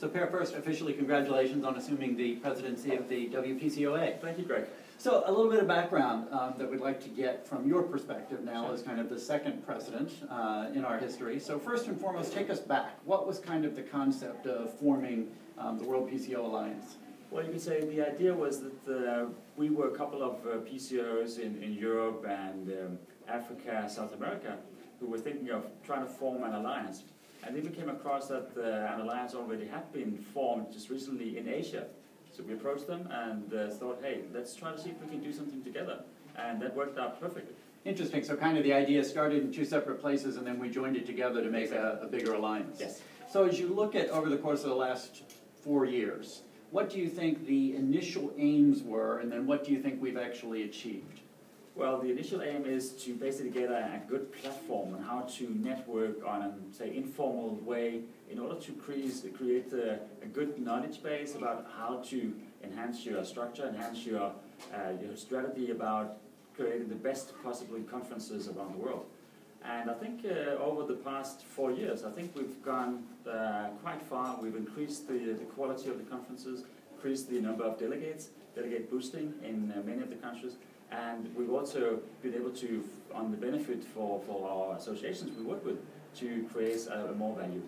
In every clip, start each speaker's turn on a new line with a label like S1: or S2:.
S1: So Per, first, officially congratulations on assuming the presidency of the WPCOA.
S2: Thank you, Greg.
S1: So a little bit of background that we'd like to get from your perspective now as kind of the second president in our history. So first and foremost, take us back. What was kind of the concept of forming the World PCO Alliance?
S2: Well, you can say the idea was that we were a couple of PCOs in Europe and Africa, South America, who were thinking of trying to form an alliance. And then we came across that an alliance already had been formed just recently in Asia. So we approached them and thought, hey, let's try to see if we can do something together. And that worked out perfectly.
S1: Interesting. So kind of the idea started in two separate places and then we joined it together to make a bigger alliance.
S2: Yes.
S1: So as you look at over the course of the last 4 years, what do you think the initial aims were and then what do you think we've actually achieved?
S2: Well, the initial aim is to basically get a good platform on how to network on a, say, informal way in order to create a good knowledge base about how to enhance your structure, enhance your strategy about creating the best possible conferences around the world. And I think over the past 4 years, I think we've gone quite far. We've increased the quality of the conferences, increased the number of delegates, delegate boosting in many of the countries. And we've also been able to, on the benefit for our associations we work with, to create more value.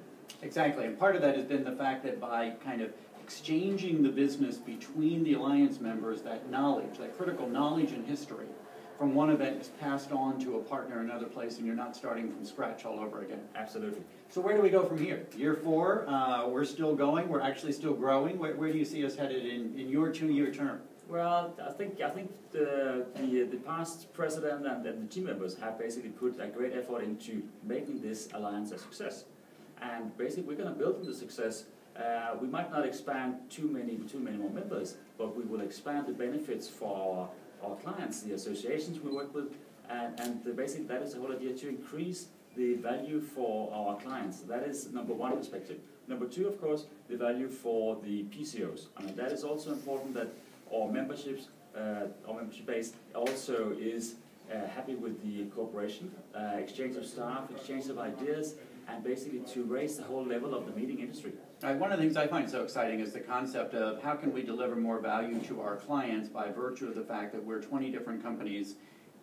S1: Exactly, and part of that has been the fact that by kind of exchanging the business between the alliance members, that knowledge, that critical knowledge and history from one event is passed on to a partner in another place and you're not starting from scratch all over again.
S2: Absolutely.
S1: So where do we go from here? Year 4, we're still going, we're actually still growing. Where do you see us headed in your 2-year term?
S2: Well, I think the past president and the team members have basically put a great effort into making this alliance a success. And basically, we're going to build on the success. We might not expand too many more members, but we will expand the benefits for our clients, the associations we work with, and basically that is the whole idea, to increase the value for our clients. That is number one perspective. Number two, of course, the value for the PCOs. I mean, that is also important that our membership base also is happy with the cooperation, exchange of staff, exchange of ideas, and basically to raise the whole level of the meeting industry.
S1: One of the things I find so exciting is the concept of how can we deliver more value to our clients by virtue of the fact that we're 20 different companies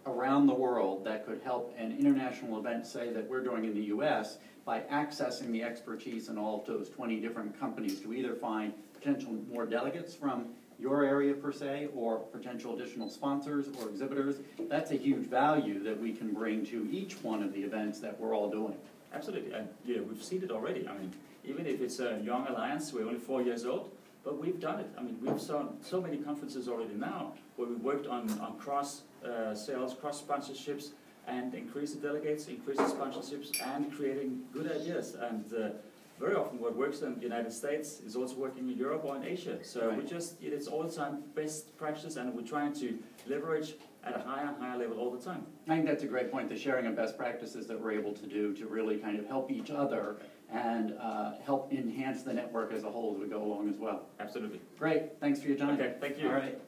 S1: around the world that could help an international event, say, that we're doing in the US, by accessing the expertise in all of those 20 different companies to either find potential more delegates from your area per se, or potential additional sponsors or exhibitors. That's a huge value that we can bring to each one of the events that we're all doing.
S2: Absolutely, and yeah, we've seen it already. I mean, even if it's a young alliance, we're only 4 years old, but we've done it. I mean, we've done so many conferences already now where we worked on cross sales, cross sponsorships, and increase the delegates, increase the sponsorships, and creating good ideas. And very often what works in the United States is also working in Europe or in Asia. So
S1: right.
S2: It's all the time best practice, and we're trying to leverage at a higher and higher level all the time.
S1: I think that's a great point, the sharing of best practices that we're able to do to really kind of help each other and help enhance the network as a whole as we go along as well.
S2: Absolutely.
S1: Great, thanks for your time.
S2: Okay, thank you.
S1: All right.